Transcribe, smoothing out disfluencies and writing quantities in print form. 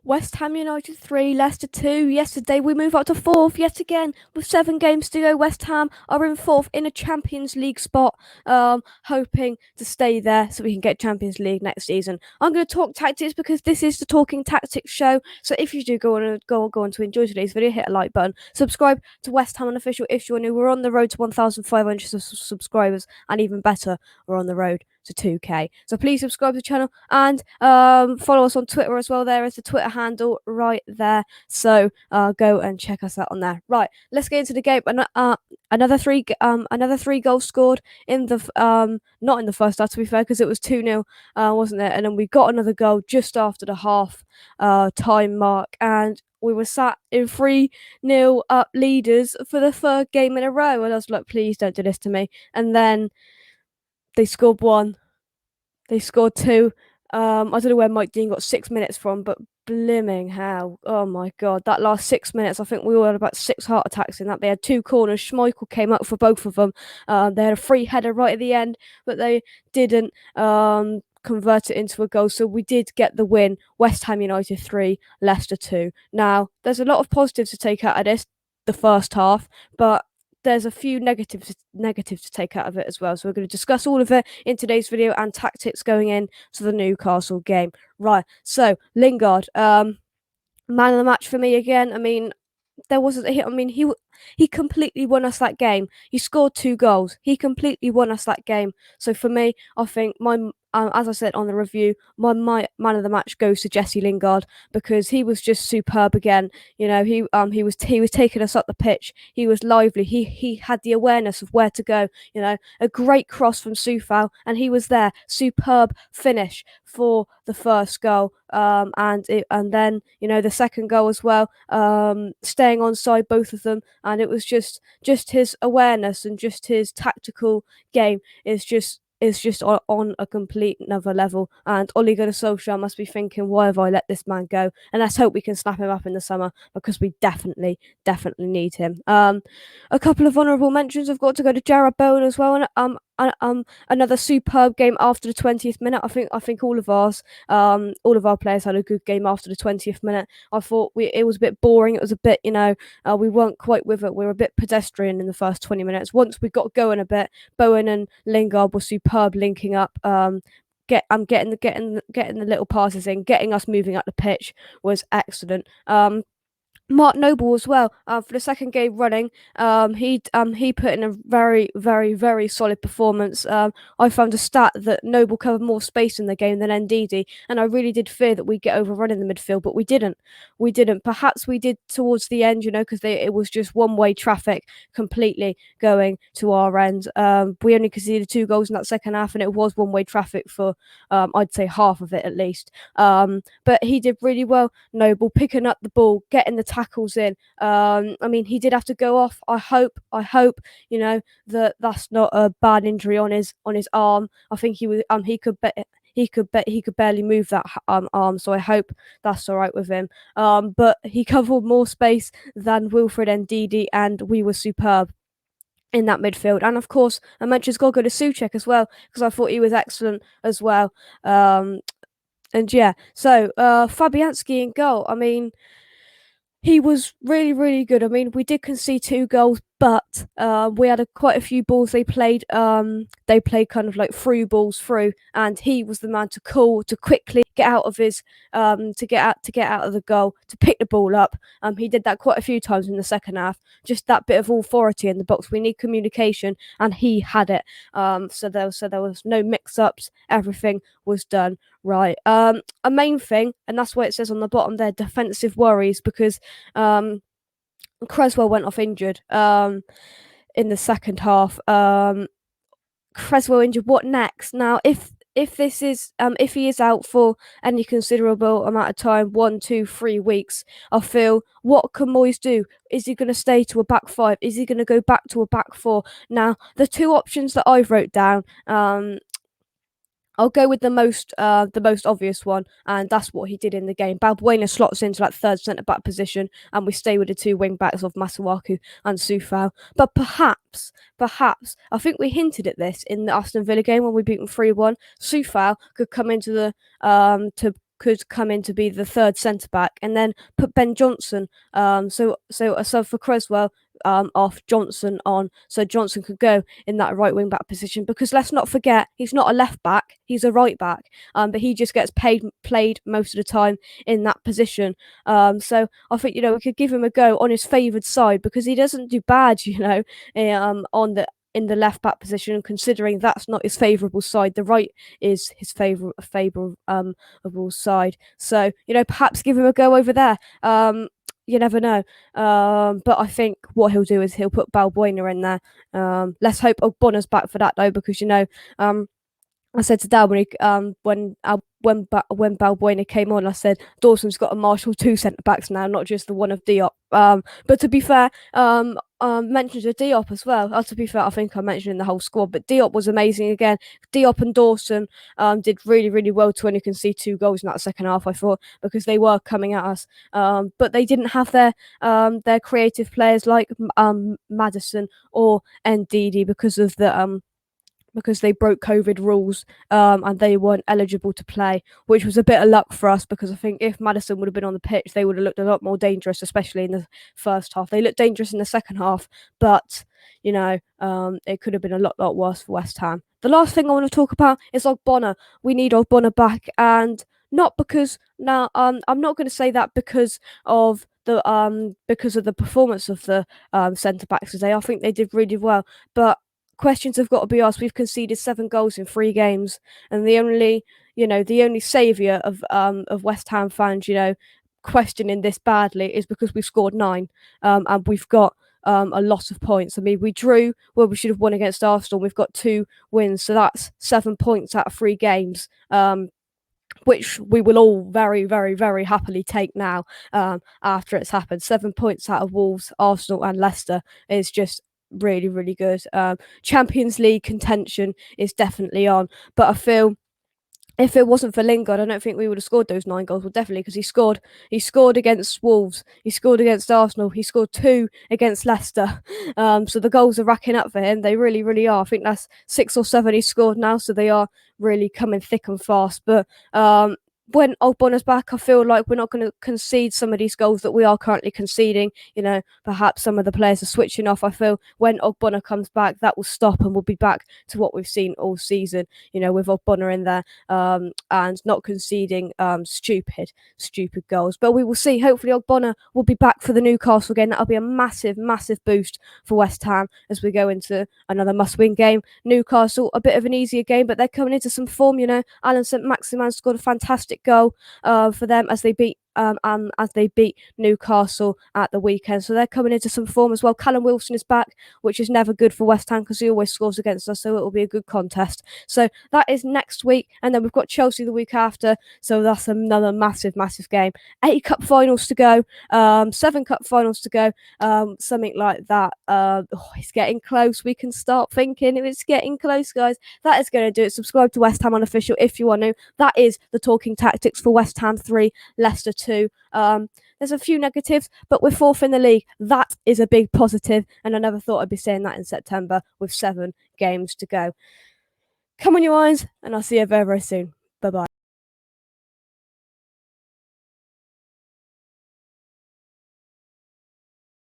West Ham United 3, Leicester 2. Yesterday we move up to 4th yet again with 7 games to go. West Ham are in 4th in a Champions League spot, hoping to stay there so we can get Champions League next season. I'm going to talk tactics because this is the Talking Tactics show. So if you do go on to enjoy today's video, hit a like button. Subscribe to West Ham Unofficial if you're new. We're on the road to 1,500 subscribers, and even better, we're on the road to 2K. So please subscribe to the channel and follow us on Twitter as well. There is the Twitter handle right there. So go and check us out on there. Right, let's get into the game. Another three goals scored in the not in the first half, to be fair, because it was 2-0, wasn't it? And then we got another goal just after the half time mark, and we were sat in 3-0 up leaders for the third game in a row. And I was like, please don't do this to me. And then they scored one. They scored two. I don't know where Mike Dean got 6 minutes from, but blimmin' hell. Oh my God. That last 6 minutes, I think we all had about 6 heart attacks in that. They had 2 corners. Schmeichel came up for both of them. They had a free header right at the end, but they didn't convert it into a goal. So we did get the win. West Ham United 3, Leicester 2. Now, there's a lot of positives to take out of this, the first half, but there's a few negatives to take out of it as well. So we're going to discuss all of it in today's video and tactics going in to the Newcastle game. Right, so Lingard, man of the match for me again. I mean, there wasn't a hit. I mean, he completely won us that game. He scored 2 goals. He completely won us that game. So for me, I think as I said on the review, my man of the match goes to Jesse Lingard because he was just superb again. You know, he was taking us up the pitch. He was lively. He had the awareness of where to go. You know, a great cross from Soufal, and he was there. Superb finish for the first goal. And then you know the second goal as well. Staying onside both of them, and it was just his awareness and just his tactical game is just on a complete another level. And Ole Gunnar Solskjaer must be thinking, why have I let this man go? And let's hope we can snap him up in the summer because we definitely need him. A couple of honourable mentions. I've got to go to Jarrod Bowen as well, and another superb game after the 20th minute. I think all of our players had a good game after the 20th minute. I thought it was a bit boring. It was a bit, we weren't quite with it. We were a bit pedestrian in the first 20 minutes. Once we got going a bit, Bowen and Lingard were superb linking up. Getting the little passes in, getting us moving up the pitch was excellent. Mark Noble as well, for the second game running, he put in a very solid performance. I found a stat that Noble covered more space in the game than Ndidi, and I really did fear that we'd get overrun in the midfield, but we didn't. Perhaps we did towards the end, because it was just one-way traffic completely going to our end. We only conceded 2 goals in that second half, and it was one-way traffic for I'd say half of it at least. But he did really well. Noble picking up the ball, getting the tackles in. I mean, he did have to go off. I hope, that that's not a bad injury on his arm. I think he could barely move that arm, so I hope that's all right with him. But he covered more space than Wilfred Ndidi, and we were superb in that midfield. And of course, I mentioned got to go to Souček as well because I thought he was excellent as well. And yeah, so Fabianski in goal. I mean, he was really good. I mean, we did concede 2 goals, but we had quite a few balls they played. They played kind of like through balls through, and he was the man to call to quickly get out of his to get out of the goal, to pick the ball up. He did that quite a few times in the second half. Just that bit of authority in the box. We need communication, and he had it. So there was no mix-ups. Everything was done right. A main thing, and that's why it says on the bottom there, defensive worries, because Cresswell went off injured in the second half. Cresswell injured. What next? Now, if he is out for any considerable amount of time, 1, 2, 3 weeks, I feel, what can Moyes do? Is he going to stay to a back 5? Is he going to go back to a back 4? Now, the 2 options that I've wrote down, I'll go with the most obvious one, and that's what he did in the game. Balbuena slots into that third centre-back position, and we stay with the 2 wing-backs of Masuaku and Soufal. But perhaps, I think we hinted at this in the Aston Villa game when we beat them 3-1. Soufal could come into the could come in to be the third centre back, and then put Ben Johnson. So for Creswell, off, Johnson on, so Johnson could go in that right wing back position, because let's not forget he's not a left back, he's a right back, but he just gets played most of the time in that position. So I think we could give him a go on his favoured side, because he doesn't do bad, on the in the left back position, considering that's not his favourable side. The right is his favourable side. So perhaps give him a go over there. You never know. But I think what he'll do is he'll put Boleyn in there. Let's hope Ogbonna's back for that though, because I said to Dad when Balbuena came on, I said Dawson's got to marshal two centre backs now, not just the one of Diop. But to be fair, mentioned to Diop as well. To be fair, I think I mentioned the whole squad, but Diop was amazing again. Diop and Dawson did really, really well to only concede 2 goals in that second half, I thought, because they were coming at us. But they didn't have their creative players like Maddison or Ndidi because they broke COVID rules and they weren't eligible to play, which was a bit of luck for us, because I think if Maddison would have been on the pitch, they would have looked a lot more dangerous, especially in the first half. They looked dangerous in the second half, but it could have been a lot worse for West Ham. The last thing I want to talk about is Ogbonna. We need Ogbonna back, and not because now I'm not going to say that because of the performance of the centre backs today. I think they did really well, but questions have got to be asked. We've conceded 7 goals in 3 games, and the only saviour of West Ham fans, questioning this badly is because we've scored 9, and we've got a lot of points. I mean, we drew where we should have won against Arsenal. We've got 2 wins, so that's 7 points out of 3 games. Which we will all very, very, very happily take now after it's happened. 7 points out of Wolves, Arsenal and Leicester is just really, really good. Champions League contention is definitely on, but I feel if it wasn't for Lingard, I don't think we would have scored those 9 goals. Well, definitely, because he scored against Wolves, he scored against Arsenal, he scored 2 against Leicester. So the goals are racking up for him. They really, really are. I think that's 6 or 7 he's scored now, so they are really coming thick and fast. But when Ogbonna's back, I feel like we're not going to concede some of these goals that we are currently conceding. Perhaps some of the players are switching off. I feel when Ogbonna comes back, that will stop, and we'll be back to what we've seen all season, with Ogbonna in there and not conceding stupid goals. But we will see. Hopefully Ogbonna will be back for the Newcastle game. That'll be a massive, massive boost for West Ham as we go into another must-win game. Newcastle, a bit of an easier game, but they're coming into some form. Alan St-Maximin scored a fantastic goal for them as they beat Newcastle at the weekend. So they're coming into some form as well. Callum Wilson is back, which is never good for West Ham because he always scores against us, so it will be a good contest. So that is next week, and then we've got Chelsea the week after, so that's another massive, massive game. 8 cup finals to go, 7 cup finals to go, something like that. It's getting close. We can start thinking it's getting close, guys. That is going to do it. Subscribe to West Ham Unofficial if you want to. That is the talking tactics for West Ham 3, Leicester 2. There's a few negatives, but we're 4th in the league. That is a big positive, and I never thought I'd be saying that in September with 7 games to go. Come on, you irons, and I'll see you very, very soon.